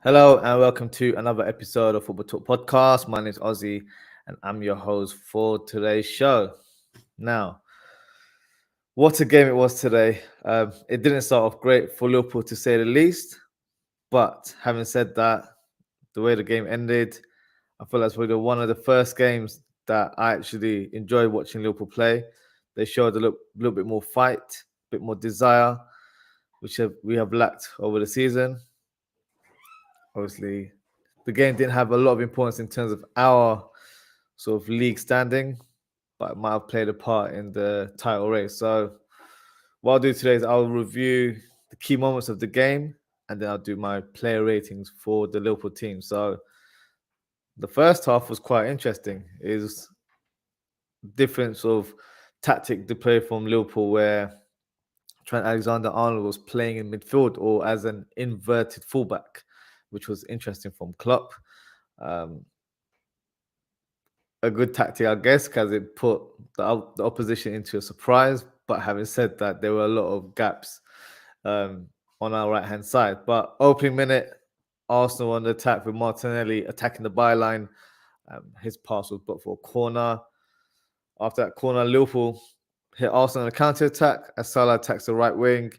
Hello and welcome to another episode of Football Talk Podcast. My name is Ozzie and I'm your host for today's show. Now, what a game it was today. It didn't start off great for Liverpool to say the least, but having said that, the way the game ended, I feel that's probably one of the first games that I actually enjoyed watching Liverpool play. They showed a little bit more fight, a bit more desire, which we have lacked over the season. Obviously, the game didn't have a lot of importance in terms of our sort of league standing, but it might have played a part in the title race. So what I'll do today is I'll review the key moments of the game and then I'll do my player ratings for the Liverpool team. So the first half was quite interesting. Is different sort of tactic to play from Liverpool where Trent Alexander-Arnold was playing in midfield or as an inverted fullback, which was interesting from Klopp. A good tactic, I guess, because it put the opposition into a surprise. But having said that, there were a lot of gaps on our right-hand side. But opening minute, Arsenal on the attack with Martinelli attacking the byline. His pass was blocked for a corner. After that corner, Liverpool hit Arsenal on a counter-attack as Salah attacks the right wing,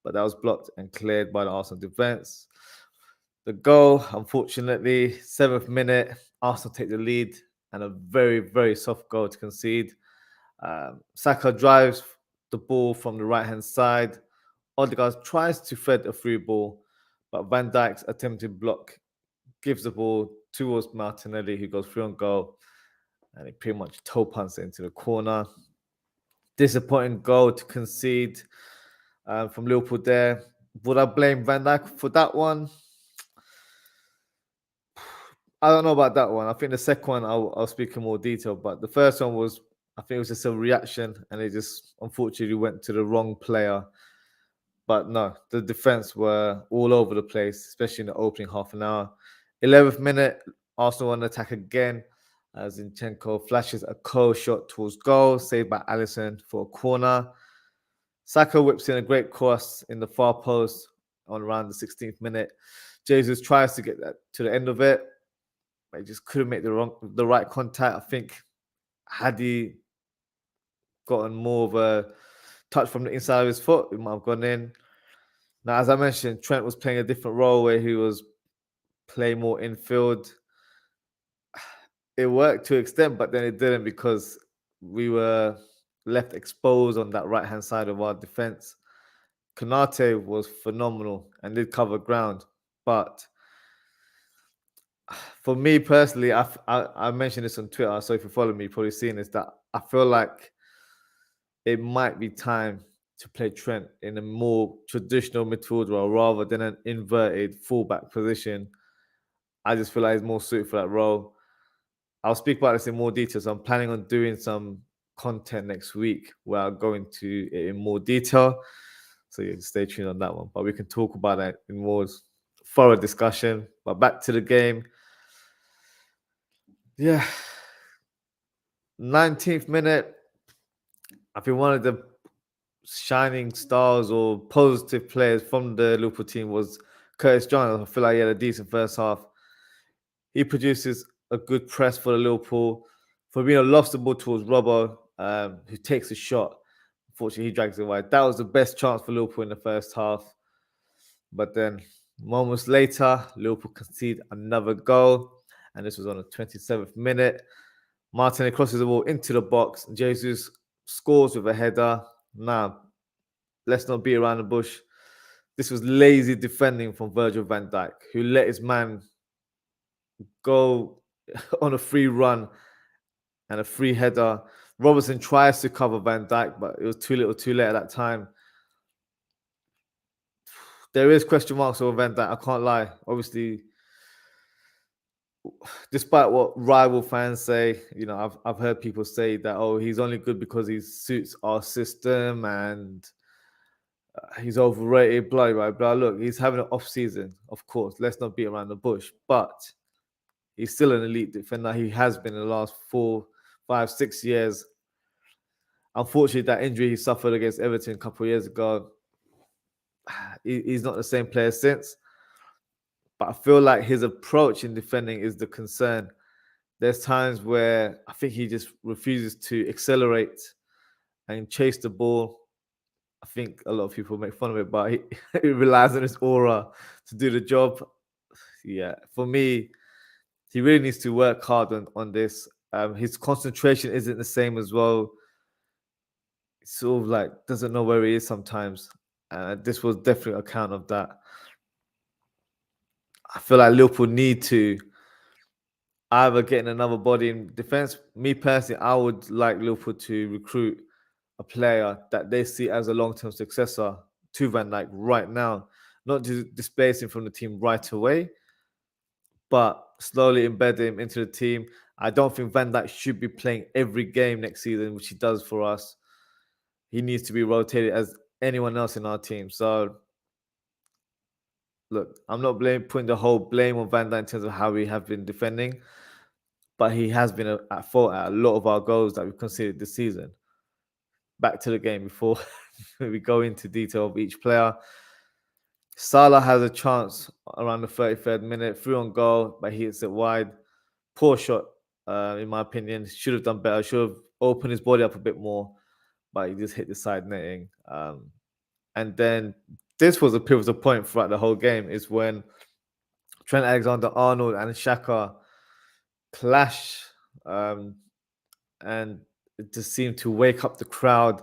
but that was blocked and cleared by the Arsenal defence. The goal, unfortunately, 7th minute, Arsenal take the lead and a very, very soft goal to concede. Saka drives the ball from the right-hand side. Odegaard tries to thread a through ball, but Van Dijk's attempted block gives the ball towards Martinelli, who goes through on goal, and he pretty much toe punts it into the corner. Disappointing goal to concede from Liverpool there. Would I blame Van Dijk for that one? I don't know about that one. I think the second one I'll speak in more detail, but the first one was, I think it was just a reaction and it just unfortunately went to the wrong player. But no, the defense were all over the place, especially in the opening half an hour. 11th minute, Arsenal on attack again as Zinchenko flashes a cold shot towards goal, saved by Alisson for a corner. Saka whips in a great cross in the far post on around the 16th minute. Jesus tries to get that to the end of it, but he just couldn't make the right contact. I think had he gotten more of a touch from the inside of his foot, it might have gone in. Now, as I mentioned, Trent was playing a different role where he was playing more infield. It worked to an extent, but then it didn't because we were left exposed on that right-hand side of our defense. Konate was phenomenal and did cover ground, but for me personally, I mentioned this on Twitter, so if you follow me, you've probably seen this, that I feel like it might be time to play Trent in a more traditional midfield role rather than an inverted fullback position. I just feel like he's more suited for that role. I'll speak about this in more detail. So I'm planning on doing some content next week where I'll go into it in more detail. So yeah, stay tuned on that one. But we can talk about that in more thorough discussion. But back to the game. Yeah. 19th minute. I think one of the shining stars or positive players from the Liverpool team was Curtis Jones. I feel like he had a decent first half. He produces a good press for the Liverpool. Fabinho lost the ball towards Robbo, who takes a shot. Unfortunately, he drags it wide. That was the best chance for Liverpool in the first half. But then moments later, Liverpool concede another goal. And this was on the 27th minute. Martinelli crosses the ball into the box. Jesus scores with a header. Now, let's not beat around the bush. This was lazy defending from Virgil van Dijk, who let his man go on a free run and a free header. Robertson tries to cover Van Dijk, but it was too little too late at that time. There is question marks over Van Dijk, I can't lie. Obviously, despite what rival fans say, you know, I've heard people say that, oh, he's only good because he suits our system and he's overrated, blah, blah, blah. Look, he's having an off season, of course. Let's not beat around the bush. But he's still an elite defender. He has been in the last 4, 5, 6 years. Unfortunately, that injury he suffered against Everton a couple of years ago, he's not the same player since. but I feel like his approach in defending is the concern. There's times where I think he just refuses to accelerate and chase the ball. I think a lot of people make fun of it, but he relies on his aura to do the job. Yeah, for me, he really needs to work hard on this. His concentration isn't the same as well. Sort of like doesn't know where he is sometimes. This was definitely a account of that. I feel like Liverpool need to either get in another body in defense. Me personally, I would like Liverpool to recruit a player that they see as a long-term successor to Van Dijk right now, not to displace him from the team right away, but slowly embed him into the team. I don't think Van Dijk should be playing every game next season, which he does for us. He needs to be rotated as anyone else in our team. So, look, I'm not putting the whole blame on Van Dijk in terms of how we have been defending, but he has been at fault at a lot of our goals that we've conceded this season. Back to the game before we go into detail of each player. Salah has a chance around the 33rd minute, through on goal, but he hits it wide. Poor shot, in my opinion. Should have done better. Should have opened his body up a bit more, but he just hit the side netting. And then this was a pivotal point throughout the whole game, is when Trent Alexander-Arnold and Xhaka clash, and it just seemed to wake up the crowd.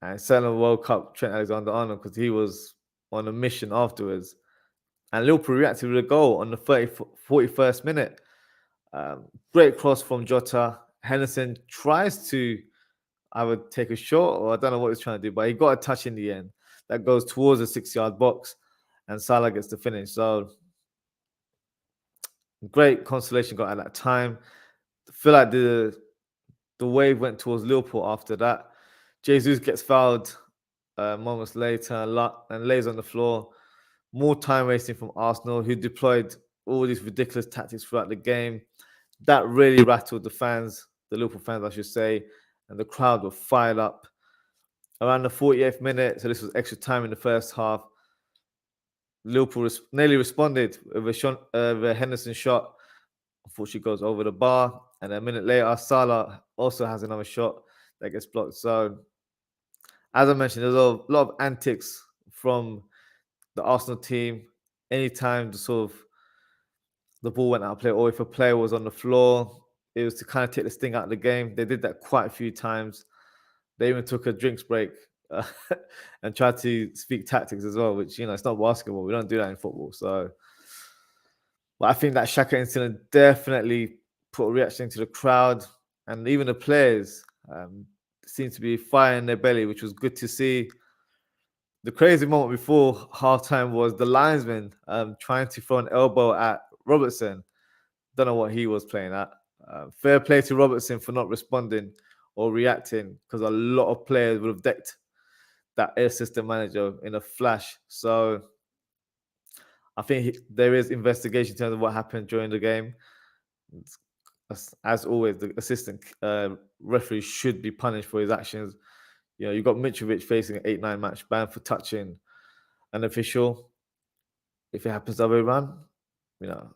And certainly woke up Trent Alexander-Arnold because he was on a mission afterwards. And Liverpool reacted with a goal on the 41st minute. Great cross from Jota. Henderson tries to either take a shot, or I don't know what he's trying to do, but he got a touch in the end that goes towards the 6-yard box, and Salah gets the finish. So great consolation got at that time. I feel like the wave went towards Liverpool after that. Jesus gets fouled moments later and lays on the floor. More time wasting from Arsenal, who deployed all these ridiculous tactics throughout the game. That really rattled the fans, the Liverpool fans, I should say, and the crowd were fired up. Around the 48th minute, so this was extra time in the first half, Liverpool nearly responded with a Henderson shot. Unfortunately, goes over the bar, and a minute later, Salah also has another shot that gets blocked. So, as I mentioned, there's a lot of antics from the Arsenal team. Anytime the ball went out of play, or if a player was on the floor, it was to kind of take the sting out of the game. They did that quite a few times. They even took a drinks break and tried to speak tactics as well, which, it's not basketball. We don't do that in football. So, but I think that Xhaka incident definitely put a reaction to the crowd, and even the players seemed to be fire in their belly, which was good to see. The crazy moment before halftime was the linesman trying to throw an elbow at Robertson. Don't know what he was playing at. Fair play to Robertson for not responding or reacting, because a lot of players would have decked that assistant manager in a flash. So I think there is investigation in terms of what happened during the game. As always, the assistant referee should be punished for his actions. You've got Mitrovic facing an 8-9 match ban for touching an official. If it happens the other way around,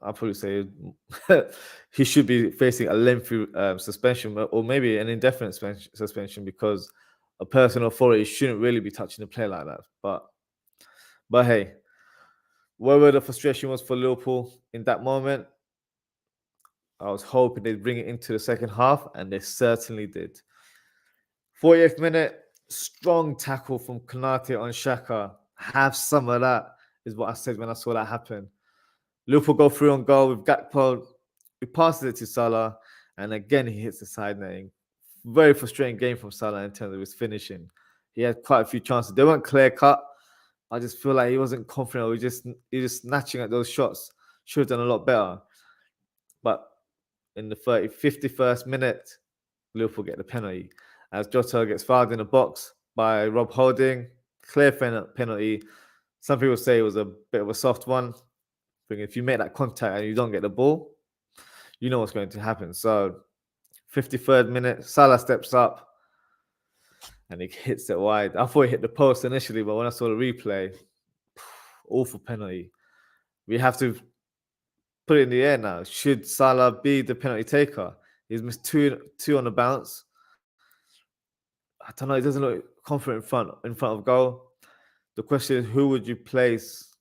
I'll probably say he should be facing a lengthy suspension, or maybe an indefinite suspension, because a person of authority shouldn't really be touching a player like that. But hey, wherever the frustration was for Liverpool in that moment, I was hoping they'd bring it into the second half, and they certainly did. 40th minute, strong tackle from Konate on Xhaka. Have some of that, is what I said when I saw that happen. Liverpool go through on goal with Gakpo. He passes it to Salah, and again he hits the side netting. Very frustrating game from Salah in terms of his finishing. He had quite a few chances. They weren't clear cut. I just feel like he wasn't confident. He just snatching at those shots. Should have done a lot better. But in the 51st minute, Liverpool get the penalty as Jota gets fouled in the box by Rob Holding. Clear penalty. Some people say it was a bit of a soft one. If you make that contact and you don't get the ball, you know what's going to happen. So, 53rd minute, Salah steps up and he hits it wide. I thought he hit the post initially, but when I saw the replay, awful penalty. we have to put it in the air now. Should Salah be the penalty taker? He's missed two on the bounce. I don't know. He doesn't look confident in front of goal. The question is, who would you place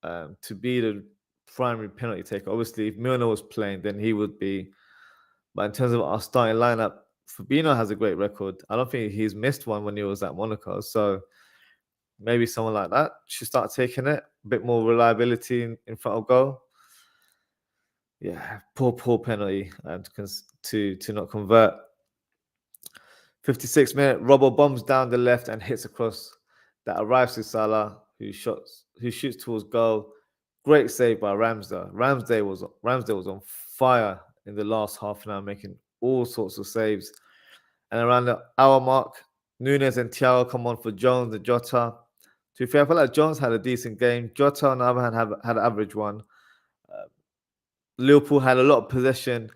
to be the primary penalty taker? Obviously, if Milner was playing, then he would be. But in terms of our starting lineup, Fabinho has a great record. I don't think he's missed one when he was at Monaco. So maybe someone like that should start taking it. A bit more reliability in front of goal. Yeah, poor penalty to not convert. 56th minute, Robbo bombs down the left and hits across. That arrives to Salah, who shoots towards goal. Great save by Ramsdale. Ramsdale was on fire in the last half an hour, making all sorts of saves. And around the hour mark, Nunes and Thiago come on for Jones and Jota. To be fair, I feel like Jones had a decent game. Jota, on the other hand, had an average one. Liverpool had a lot of possession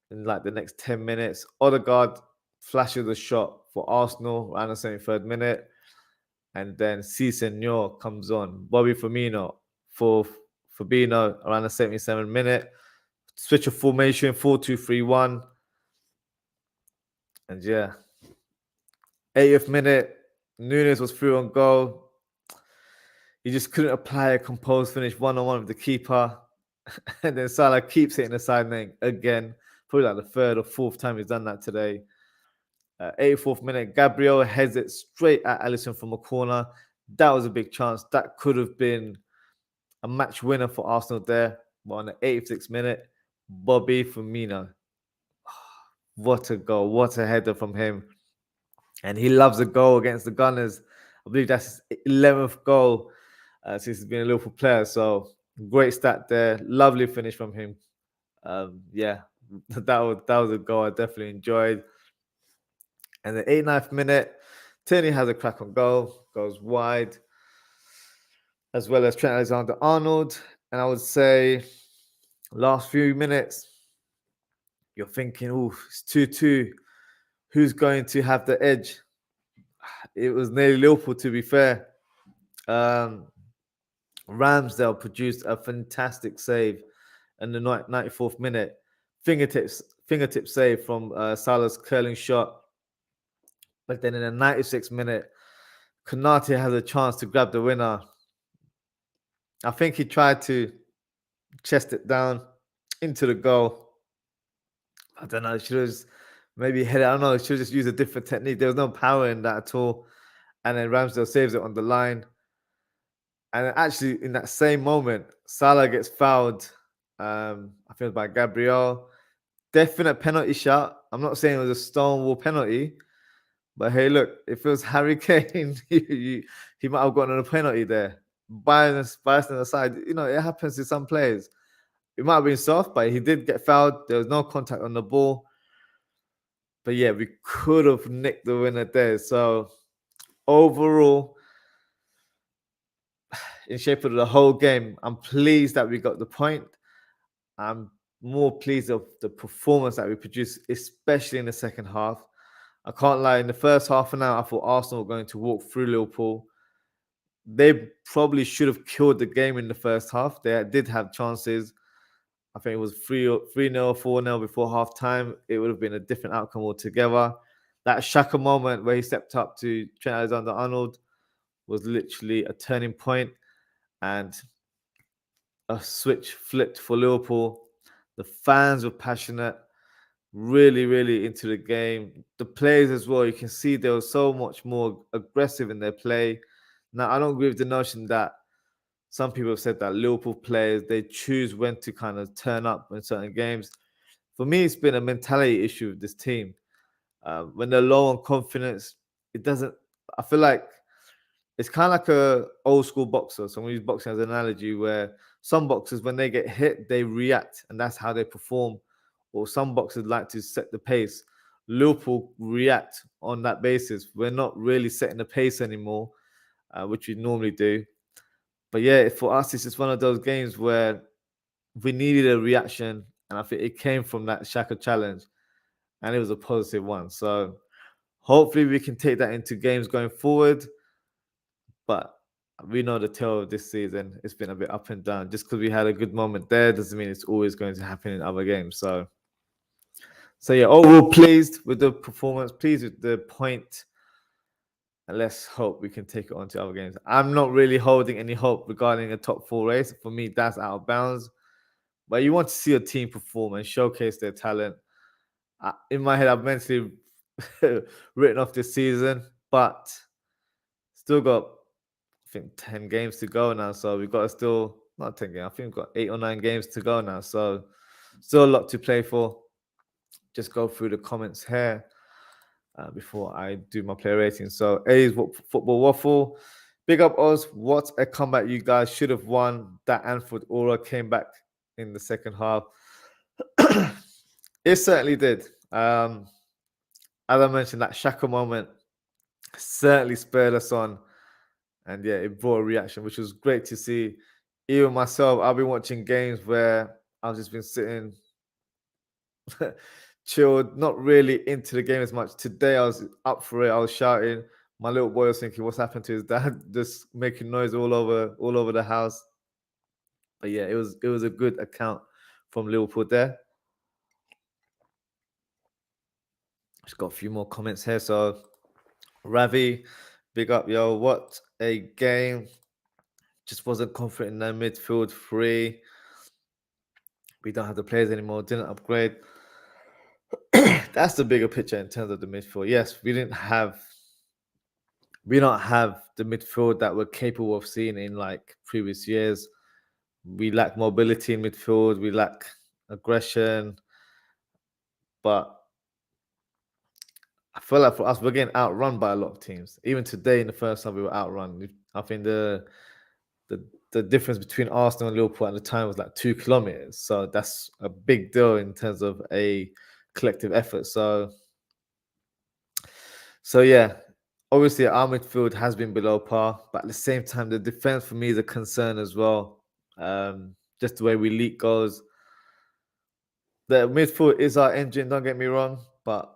in like the next 10 minutes. Odegaard flashes a shot for Arsenal around the 73rd minute. And then Senor comes on. Bobby Firmino for Fabinho around the 77th minute. Switch of formation, 4-2-3-1. And yeah, 80th minute, Nunes was through on goal. He just couldn't apply a composed finish one-on-one with the keeper. And then Salah keeps hitting the side net again. Probably like the third or fourth time he's done that today. 84th minute, Gabriel heads it straight at Alisson from a corner. That was a big chance. That could have been a match winner for Arsenal there. But on the 86th minute, Bobby Firmino. What a goal. What a header from him. And he loves a goal against the Gunners. I believe that's his 11th goal since he's been a Liverpool player. So great stat there. Lovely finish from him. Yeah, that was a goal I definitely enjoyed. And the 89th minute, Tierney has a crack on goal, goes wide, as well as Trent Alexander-Arnold. And I would say last few minutes, you're thinking, oh, it's 2-2. Who's going to have the edge? It was nearly Liverpool, to be fair. Ramsdale produced a fantastic save in the 94th minute. Fingertip save from Salah's curling shot. But then in the 96th minute, Konate has a chance to grab the winner. I think he tried to chest it down into the goal. I don't know. Should have maybe hit it. I don't know. Should have just used a different technique. There was no power in that at all. And then Ramsdale saves it on the line. And then actually, in that same moment, Salah gets fouled. I think it was by Gabriel. Definite penalty shot. I'm not saying it was a stonewall penalty. But hey, look, if it was Harry Kane, he might have gotten a penalty there. Biased aside, you know, it happens to some players. It might have been soft, but he did get fouled. There was no contact on the ball. But yeah, we could have nicked the winner there. So overall, in shape of the whole game, I'm pleased that we got the point. I'm more pleased of the performance that we produced, especially in the second half. I can't lie, in the first half an hour, I thought Arsenal were going to walk through Liverpool. They probably should have killed the game in the first half. They did have chances. I think it was 3-0, 4-0 before half time. It would have been a different outcome altogether. That Xhaka moment where he stepped up to Trent Alexander-Arnold was literally a turning point, and a switch flipped for Liverpool. The fans were passionate, really, really into the game. The players as well, you can see they were so much more aggressive in their play. Now, I don't agree with the notion that some people have said that Liverpool players, they choose when to kind of turn up in certain games. For me, it's been a mentality issue with this team. When they're low on confidence, it doesn't. I feel like it's kind of like a old school boxer. So I'm going to use boxing as an analogy, where some boxers, when they get hit, they react, and that's how they perform. Or some boxers like to set the pace. Liverpool react on that basis. We're not really setting the pace anymore, which we normally do. But yeah, for us, it's just one of those games where we needed a reaction, and I think it came from that Xhaka challenge, and it was a positive one. So hopefully we can take that into games going forward. But we know the tale of this season. It's been a bit up and down. Just because we had a good moment there doesn't mean it's always going to happen in other games. So yeah, overall pleased with the performance, pleased with the point, and let's hope we can take it on to other games. I'm not really holding any hope regarding a top 4 race. For me, that's out of bounds. But you want to see a team perform and showcase their talent. In my head, I've mentally written off this season, but still got, I think, 10 games to go now. So we've got to still, not 10 games, I think we've got 8 or 9 games to go now. So still a lot to play for. Just go through the comments here before I do my player rating. So A's Football Waffle. Big up Oz. What a comeback. You guys should have won. That Anfield aura came back in the second half. It certainly did. As I mentioned, that Shaka moment certainly spurred us on. And yeah, it brought a reaction, which was great to see. Even myself, I've been watching games where I've just been sitting chilled, not really into the game as much. Today I was up for it. I was shouting. My little boy was thinking, "What's happened to his dad?" Just making noise all over the house. But yeah, it was a good account from Liverpool there. Just got a few more comments here. So Ravi, big up, yo. What a game. Just wasn't confident in their midfield three. We don't have the players anymore. Didn't upgrade. That's the bigger picture in terms of the midfield. Yes, we don't have the midfield that we're capable of seeing in like previous years. We lack mobility in midfield. We lack aggression. But I feel like for us, we're getting outrun by a lot of teams. Even today in the first half, we were outrun. I think the difference between Arsenal and Liverpool at the time was like 2 kilometers. So that's a big deal in terms of a collective effort. So yeah, obviously our midfield has been below par, but at the same time, the defense for me is a concern as well. Just the way we leak goals. The midfield is our engine, don't get me wrong, but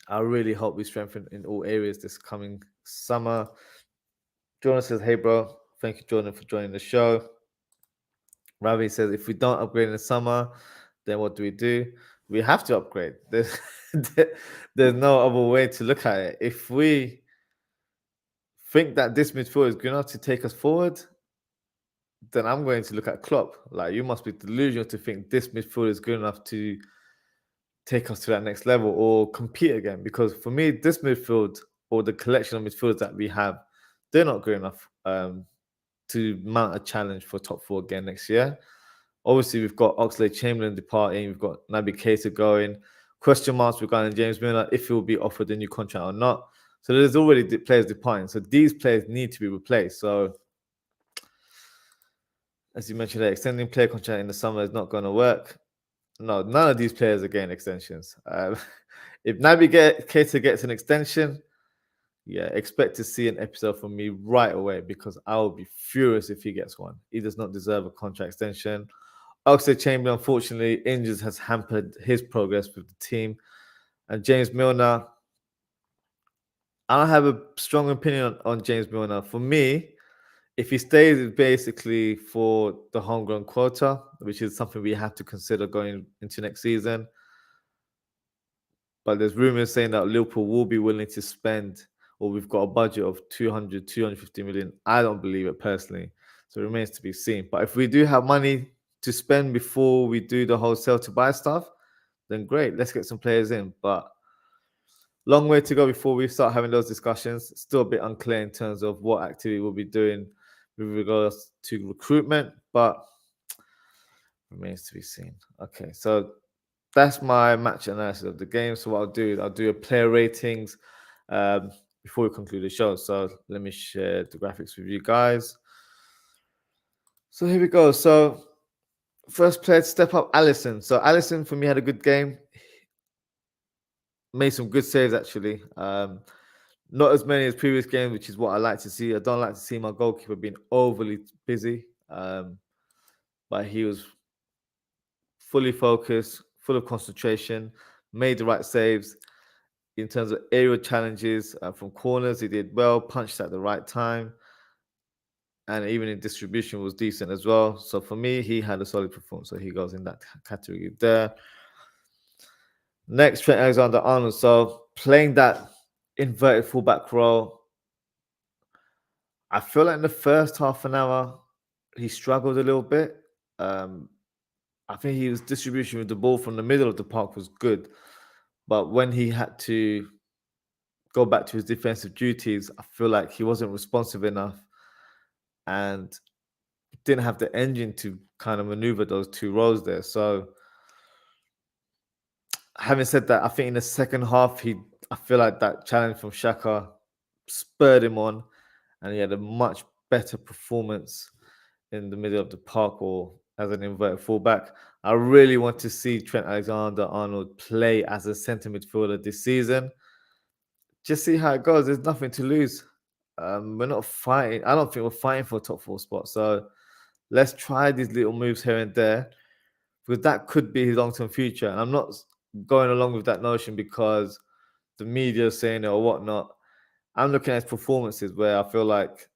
I really hope we strengthen in all areas this coming summer. Jordan says, "Hey, bro. Thank you, Jordan, for joining the show." Ravi says, "If we don't upgrade in the summer, then what do? We have to upgrade. There's no other way to look at it. If we think that this midfield is good enough to take us forward, then I'm going to look at Klopp. Like, you must be delusional to think this midfield is good enough to take us to that next level or compete again. Because for me, this midfield or the collection of midfielders that we have, they're not good enough to mount a challenge for top 4 again next year. Obviously, we've got Oxlade-Chamberlain departing. We've got Naby Keita going. Question marks regarding James Milner, if he will be offered a new contract or not. So there's already players departing. So these players need to be replaced. So as you mentioned, extending player contract in the summer is not going to work. No, none of these players are getting extensions. If Naby Keita gets an extension, yeah, expect to see an episode from me right away because I will be furious if he gets one. He does not deserve a contract extension. Oxlade-Chamberlain, unfortunately, injuries has hampered his progress with the team. And James Milner, I don't have a strong opinion on James Milner. For me, if he stays, it's basically for the homegrown quota, which is something we have to consider going into next season. But there's rumors saying that Liverpool will be willing to spend, or we've got a budget of 200, 250 million. I don't believe it personally. So it remains to be seen. But if we do have money to spend before we do the whole sell to buy stuff, then great. Let's get some players in. But long way to go before we start having those discussions. Still a bit unclear in terms of what activity we'll be doing with regards to recruitment, but remains to be seen. Okay, so that's my match analysis of the game. So what I'll do is I'll do a player ratings before we conclude the show. So let me share the graphics with you guys. So here we go. So first player to step up, Alisson. So Alisson for me had a good game. Made some good saves actually. Not as many as previous games, which is what I like to see. I don't like to see my goalkeeper being overly busy, but he was fully focused, full of concentration, made the right saves. In terms of aerial challenges from corners, he did well, punched at the right time. and even in distribution was decent as well. So for me, he had a solid performance. So he goes in that category there. Next, Trent Alexander-Arnold. So playing that inverted fullback role, I feel like in the first half an hour, he struggled a little bit. I think his distribution with the ball from the middle of the park was good. But when he had to go back to his defensive duties, I feel like he wasn't responsive enough and didn't have the engine to kind of maneuver those two roles there. So having said that, I think in the second half, I feel like that challenge from Xhaka spurred him on, and he had a much better performance in the middle of the park or as an inverted fullback. I really want to see Trent Alexander-Arnold play as a centre midfielder this season. Just see how it goes. There's nothing to lose. We're not fighting. I don't think we're fighting for a top 4 spot. So let's try these little moves here and there, because that could be his long-term future. And I'm not going along with that notion because the media is saying it or whatnot. I'm looking at his performances where I feel like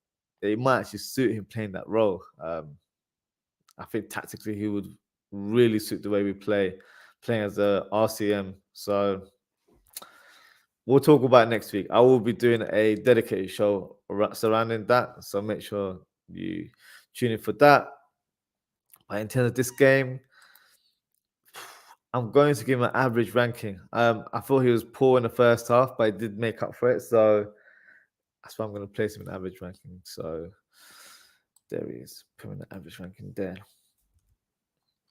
it might actually suit him playing that role. I think tactically he would really suit the way we play, playing as a RCM. So we'll talk about it next week. I will be doing a dedicated show surrounding that. So make sure you tune in for that. But in terms of this game, I'm going to give him an average ranking. I thought he was poor in the first half, but he did make up for it. So that's why I'm going to place him in average ranking. So there he is. Put him in the average ranking there.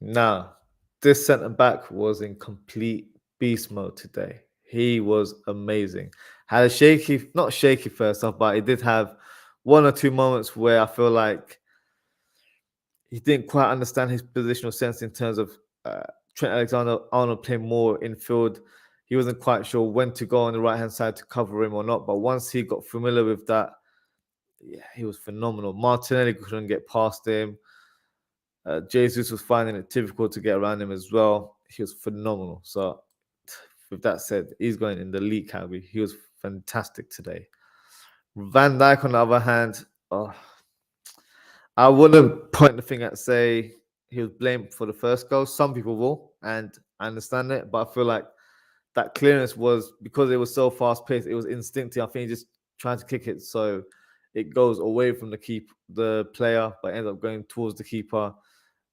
Now, this centre back was in complete beast mode today. He was amazing. Had a not shaky first half, but he did have one or two moments where I feel like he didn't quite understand his positional sense in terms of Trent Alexander-Arnold playing more infield. He wasn't quite sure when to go on the right-hand side to cover him or not. But once he got familiar with that, yeah, he was phenomenal. Martinelli couldn't get past him. Jesus was finding it difficult to get around him as well. He was phenomenal. So with that said, he's going in the league category. He was fantastic today. Van Dijk, on the other hand, I wouldn't point the finger at say he was blamed for the first goal. Some people will, and I understand it, but I feel like that clearance was because it was so fast paced. It was instinctive. I think he just trying to kick it so it goes away from the player, but ends up going towards the keeper.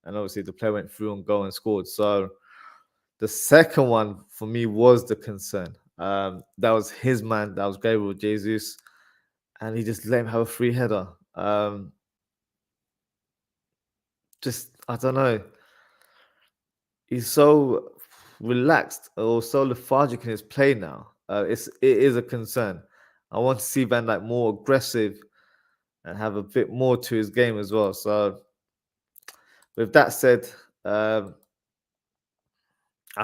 And obviously, the player went through and goal and scored. So the second one for me was the concern. That was his man. That was Gabriel Jesus, and he just let him have a free header. I don't know. He's so relaxed or so lethargic in his play now. It is a concern. I want to see Van Dijk more aggressive and have a bit more to his game as well. So with that said, I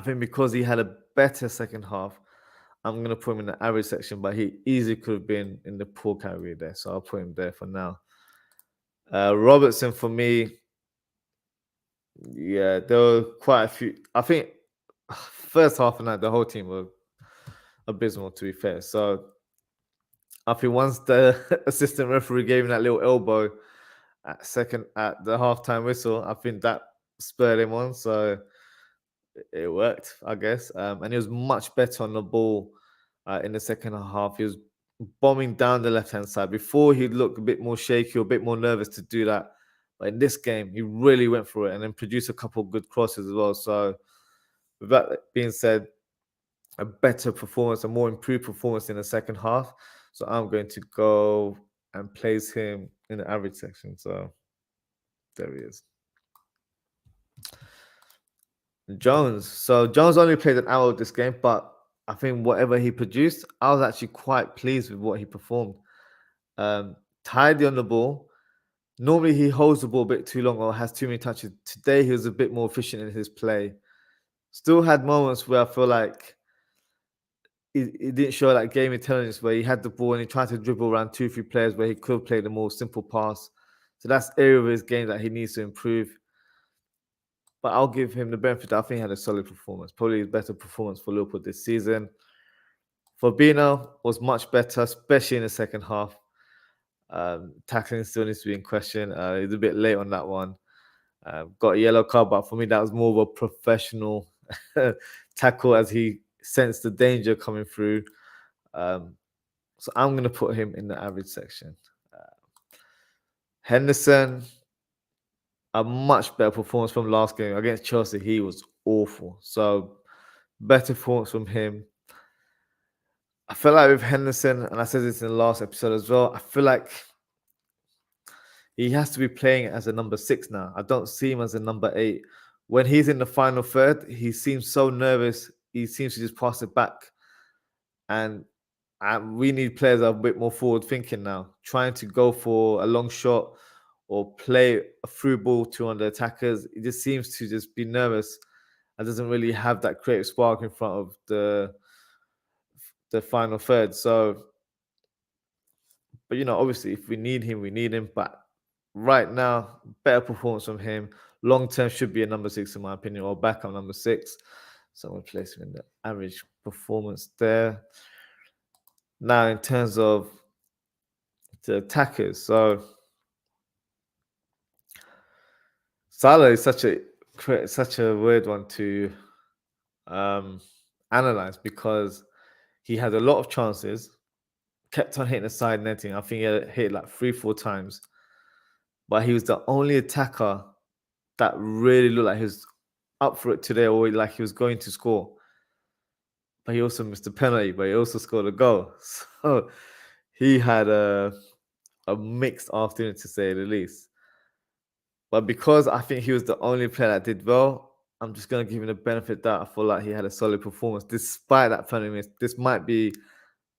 think because he had a better second half, I'm going to put him in the average section, but he easily could have been in the poor category there. So I'll put him there for now. Robertson, for me, yeah, there were quite a few. I think first half of that, the whole team were abysmal, to be fair. So I think once the assistant referee gave him that little elbow at the halftime whistle, I think that spurred him on. So it worked, I guess. And he was much better on the ball in the second half. He was bombing down the left-hand side. Before, he'd look a bit more shaky or a bit more nervous to do that. But in this game, he really went for it and then produced a couple of good crosses as well. So with that being said, a better performance, a more improved performance in the second half. So I'm going to go and place him in the average section. So there he is. Jones. So Jones only played an hour of this game, but I think whatever he produced, I was actually quite pleased with what he performed. Tidy on the ball. Normally he holds the ball a bit too long or has too many touches. Today he was a bit more efficient in his play. Still had moments where I feel like he didn't show that game intelligence where he had the ball and he tried to dribble around 2-3 players where he could have played a more simple pass. So that's area of his game that he needs to improve. But I'll give him the benefit. I think he had a solid performance. Probably his better performance for Liverpool this season. Fabinho was much better, especially in the second half. Tackling still needs to be in question. He's a bit late on that one. Got a yellow card, but for me, that was more of a professional tackle as he sensed the danger coming through. So I'm going to put him in the average section. Henderson, a much better performance from last game against Chelsea. He was awful. So better performance from him. I feel like with Henderson, and I said this in the last episode as well, I feel like he has to be playing as a number 6 now. I don't see him as a number 8. When he's in the final third, he seems so nervous. He seems to just pass it back. And we need players that are a bit more forward thinking now, trying to go for a long shot or play a through ball to one of the attackers. He just seems to just be nervous and doesn't really have that creative spark in front of the final third. So, but obviously, if we need him, we need him. But right now, better performance from him. Long term should be a number 6 in my opinion, or backup number 6. So I'm going to place him in the average performance there. Now, in terms of the attackers, so Salah is such a weird one to analyze because he had a lot of chances, kept on hitting the side netting. I think he had hit like 3-4 times, but he was the only attacker that really looked like he was up for it today, or like he was going to score. But he also missed a penalty, but he also scored a goal. So he had a mixed afternoon, to say the least. But because I think he was the only player that did well, I'm just going to give him the benefit that I feel like he had a solid performance. Despite that penalty miss, this might be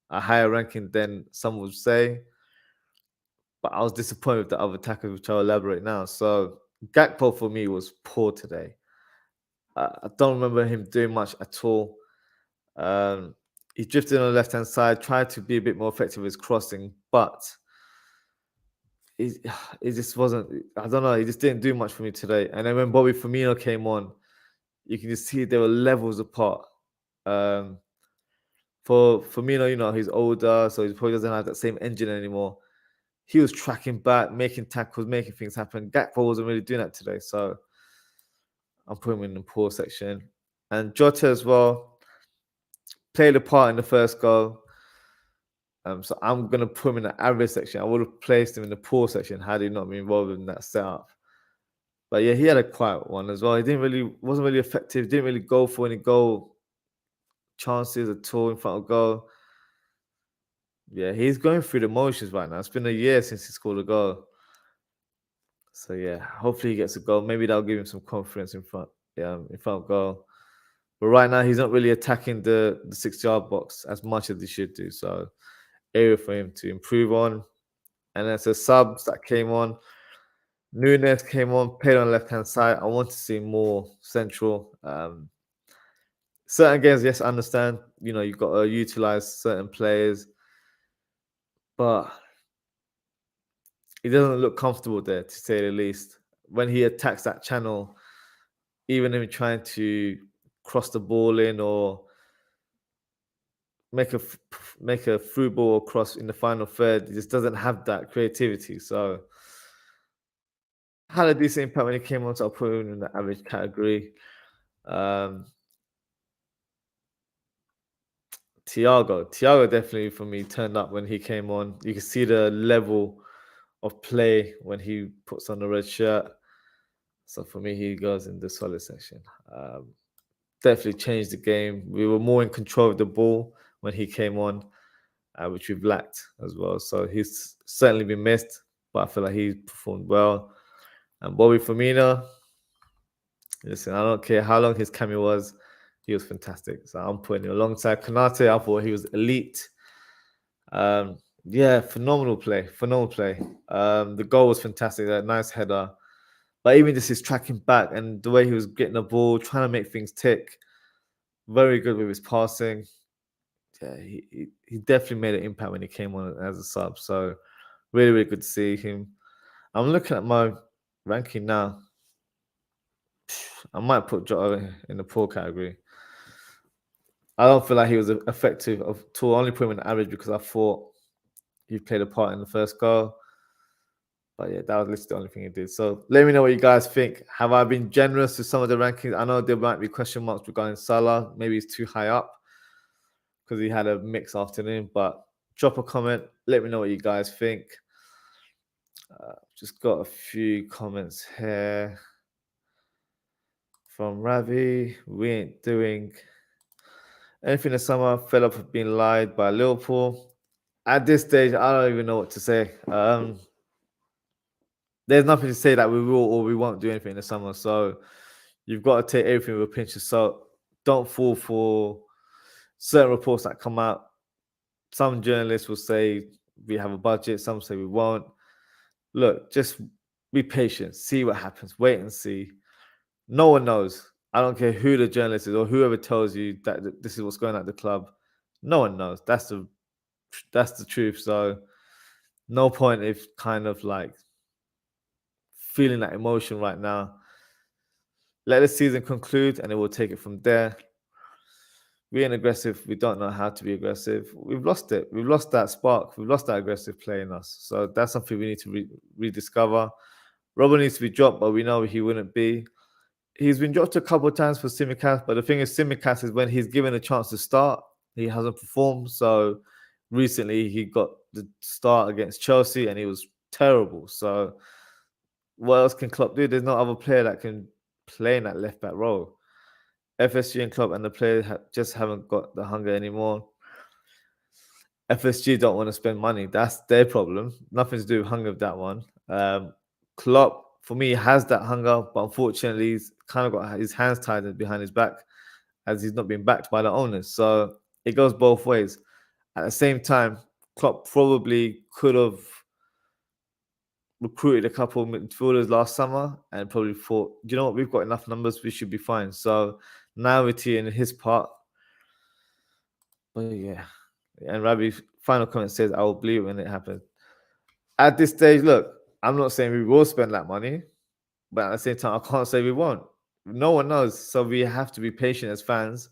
a higher ranking than some would say. But I was disappointed with the other attackers, which I'll elaborate now. So Gakpo for me was poor today. I don't remember him doing much at all. He drifted on the left-hand side, tried to be a bit more effective with his crossing, but it just wasn't. I don't know. He just didn't do much for me today. And then when Bobby Firmino came on, you can just see there were levels apart. For Firmino, he's older, so he probably doesn't have that same engine anymore. He was tracking back, making tackles, making things happen. Gakpo wasn't really doing that today, so I'm putting him in the poor section. And Jota as well played a part in the first goal. So I'm gonna put him in the average section. I would have placed him in the poor section had he not been involved in that setup. But yeah, he had a quiet one as well. He wasn't really effective. Didn't really go for any goal chances at all in front of goal. Yeah, he's going through the motions right now. It's been a year since he scored a goal. So yeah, hopefully he gets a goal. Maybe that'll give him some confidence in front of goal. But right now he's not really attacking the 6-yard box as much as he should do. So area for him to improve on. And there's the subs that came on. Nunes came on, played on the left-hand side. I want to see more central. Certain games, yes, I understand. You've got to utilize certain players. But he doesn't look comfortable there, to say the least. When he attacks that channel, even him trying to cross the ball in or make a through ball across in the final third, he just doesn't have that creativity. So had a decent impact when he came on, so I'll put him in the average category. Thiago definitely for me turned up when he came on. You can see the level of play when he puts on the red shirt. So for me, he goes in the solid section. Definitely changed the game. We were more in control of the ball when he came on, which we've lacked as well. So he's certainly been missed, but I feel like he performed well. And Bobby Firmino, listen, I don't care how long his cameo was, he was fantastic. So I'm putting him alongside Konate. I thought he was elite. Yeah, phenomenal play. The goal was fantastic. That nice header. But even just his tracking back and the way he was getting the ball, trying to make things tick, very good with his passing. Yeah, he definitely made an impact when he came on as a sub. So really, really good to see him. I'm looking at my ranking now. I might put Jota in the poor category. I don't feel like he was effective at all. I only put him in the average because I thought he played a part in the first goal. But yeah, that was literally the only thing he did. So let me know what you guys think. Have I been generous with some of the rankings? I know there might be question marks regarding Salah. Maybe he's too high up because he had a mixed afternoon. But drop a comment. Let me know what you guys think. Just got a few comments here from Ravi. We ain't doing anything this summer. Fed up of being lied by Liverpool. At this stage, I don't even know what to say. There's nothing to say that we will or we won't do anything in the summer. So you've got to take everything with a pinch of salt. Don't fall for certain reports that come out. Some journalists will say we have a budget. Some say we won't. Look, just be patient. See what happens. Wait and see. No one knows. I don't care who the journalist is or whoever tells you that this is what's going on at the club. No one knows. That's the truth. So no point if kind of like feeling that emotion right now. Let the season conclude and then we'll take it from there. We ain't aggressive. We don't know how to be aggressive. We've lost it. We've lost that spark. We've lost that aggressive play in us. So that's something we need to rediscover. Robert needs to be dropped, but we know he wouldn't be. He's been dropped a couple of times for Tsimikas, but the thing is, Tsimikas is when he's given a chance to start, he hasn't performed. So recently he got the start against Chelsea and he was terrible. So what else can Klopp do? There's no other player that can play in that left back role. FSG and Klopp and the players just haven't got the hunger anymore. FSG don't want to spend money. That's their problem. Nothing to do with hunger with that one. Klopp, for me, has that hunger, but unfortunately, he's kind of got his hands tied behind his back as he's not been backed by the owners. So it goes both ways. At the same time, Klopp probably could have recruited a couple of midfielders last summer and probably thought, you know what, we've got enough numbers, we should be fine. So naivety in his part. But yeah. And Rabi's final comment says, I will believe it when it happens. At this stage, look, I'm not saying we will spend that money, but at the same time, I can't say we won't. No one knows. So we have to be patient as fans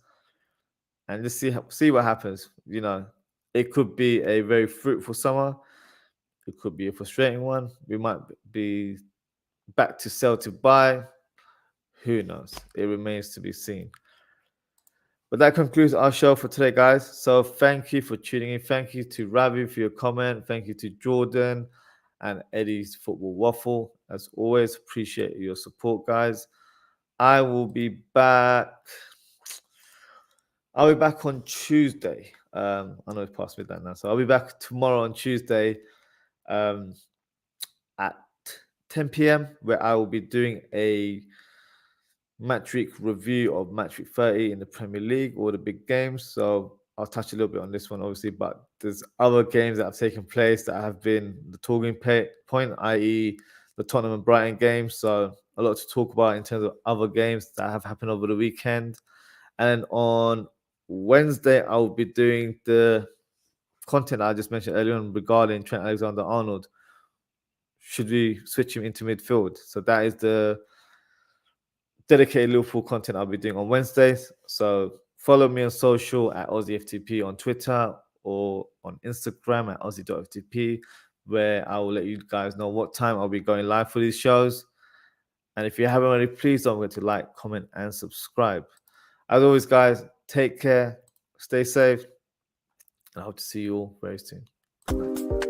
and just see what happens. You know, it could be a very fruitful summer. It could be a frustrating one. We might be back to sell to buy. Who knows? It remains to be seen. But that concludes our show for today, guys. So thank you for tuning in. Thank you to Ravi for your comment. Thank you to Jordan and Eddie's Football Waffle. As always, appreciate your support, guys. I will be back. I'll be back on Tuesday. I know it's past midnight now. So I'll be back tomorrow on Tuesday at 10 p.m. where I will be doing a match week review of match week 30 in the Premier League, all the big games. So I'll touch a little bit on this one, obviously, but there's other games that have taken place that have been the talking point, i.e. the Tottenham and Brighton games. So a lot to talk about in terms of other games that have happened over the weekend. And on Wednesday, I'll be doing the content I just mentioned earlier on regarding Trent Alexander-Arnold. Should we switch him into midfield? So that is the dedicated Liverpool content I'll be doing on Wednesdays. So follow me on social at OzzieFTP on Twitter or on Instagram at Ozzie.ftp, where I will let you guys know what time I'll be going live for these shows. And if you haven't already, please don't forget to like, comment, and subscribe. As always, guys, take care, stay safe, and I hope to see you all very soon.